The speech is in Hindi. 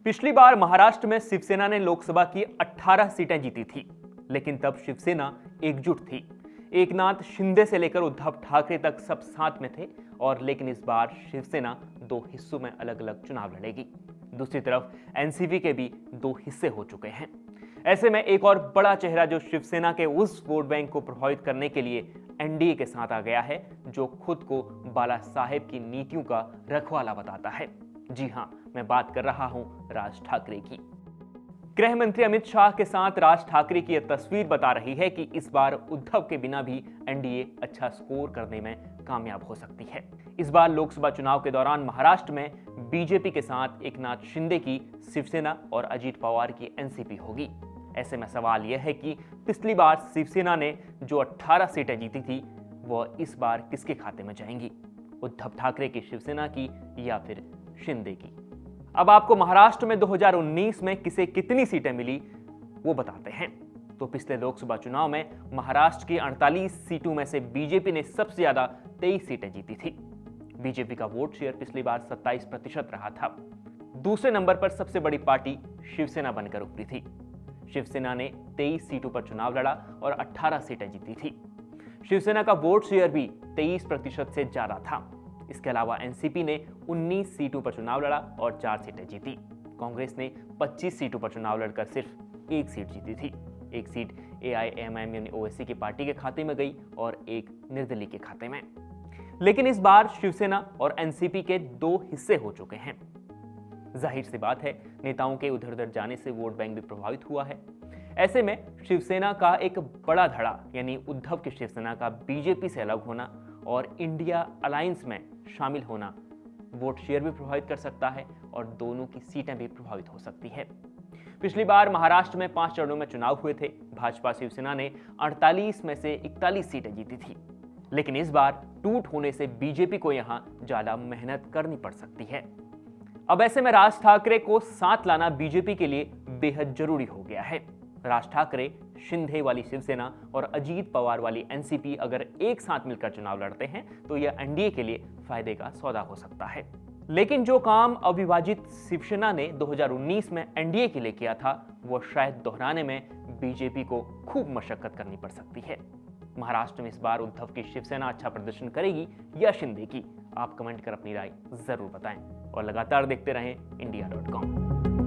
पिछली बार महाराष्ट्र में शिवसेना ने लोकसभा की 18 सीटें जीती थी, लेकिन तब शिवसेना एकजुट थी। एकनाथ शिंदे से लेकर उद्धव ठाकरे तक सब साथ में थे और लेकिन इस बार शिवसेना दो हिस्सों में अलग अलग चुनाव लड़ेगी। दूसरी तरफ एनसीपी के भी दो हिस्से हो चुके हैं। ऐसे में एक और बड़ा चेहरा जो शिवसेना के उस वोट बैंक को प्रभावित करने के लिए एनडीए के साथ आ गया है, जो खुद को बाला साहेब की नीतियों का रखवाला बताता है। जी हां, मैं बात कर रहा हूं राज ठाकरे की। गृह मंत्री अमित शाह के साथ राज ठाकरे की यह तस्वीर बता रही है कि इस बार उद्धव के बिना भी एनडीए अच्छा स्कोर करने में कामयाब हो सकती है। इस बार लोकसभा चुनाव के दौरान महाराष्ट्र में बीजेपी के साथ एकनाथ शिंदे की शिवसेना और अजीत पवार की एनसीपी होगी। ऐसे में सवाल यह है कि पिछली बार शिवसेना ने जो 18 सीटें जीती थी, वह इस बार किसके खाते में जाएंगी? उद्धव ठाकरे की शिवसेना की या फिर शिंदे की? अब आपको महाराष्ट्र में 2019 में किसे कितनी सीटें मिली वो बताते हैं। तो पिछले लोकसभा चुनाव में महाराष्ट्र की 48 सीटों में से बीजेपी ने सबसे ज्यादा 23 सीटें जीती थी। बीजेपी का वोट शेयर पिछली बार 27% रहा था। दूसरे नंबर पर सबसे बड़ी पार्टी शिवसेना बनकर उभरी थी। शिवसेना ने 23 सीटों पर चुनाव लड़ा और 18 सीटें जीती थी। शिवसेना का वोट शेयर भी 23% से ज्यादा था। इसके अलावा एनसीपी ने 19 सीटों पर चुनाव लड़ा और 4 सीटें जीती। कांग्रेस ने 25 सीटों पर चुनाव लड़कर सिर्फ 1 सीट जीती थी। एक सीट एआईएमआईएम यानी ओवैसी की पार्टी के खाते में गई और एक निर्दलीय के खाते में। लेकिन इस बार शिवसेना और एनसीपी के दो हिस्से हो चुके हैं। जाहिर सी बात है, नेताओं के उधर उधर जाने से वोट बैंक भी प्रभावित हुआ है। ऐसे में शिवसेना का एक बड़ा धड़ा यानी उद्धव की शिवसेना का बीजेपी से अलग होना और इंडिया अलायंस में शामिल होना वोट शेयर भी प्रभावित कर सकता है और दोनों की सीटें भी प्रभावित हो सकती है। पिछली बार महाराष्ट्र में 5 चरणों में चुनाव हुए थे। भाजपा शिवसेना ने 48 में से 41 सीटें जीती थी, लेकिन इस बार टूट होने से बीजेपी को यहां ज्यादा मेहनत करनी पड़ सकती है। अब ऐसे में राज ठाकरे को साथ लाना बीजेपी के लिए बेहद जरूरी हो गया है। राज ठाकरे, शिंदे वाली शिवसेना और अजीत पवार वाली एनसीपी अगर एक साथ मिलकर चुनाव लड़ते हैं तो यह एनडीए के लिए फायदे का सौदा हो सकता है। लेकिन जो काम अविभाजित शिवसेना ने 2019 में एनडीए के लिए किया था, वो शायद दोहराने में बीजेपी को खूब मशक्कत करनी पड़ सकती है। महाराष्ट्र में इस बार उद्धव की शिवसेना अच्छा प्रदर्शन करेगी या शिंदे की? आप कमेंट कर अपनी राय जरूर बताएं और लगातार देखते रहें India.com।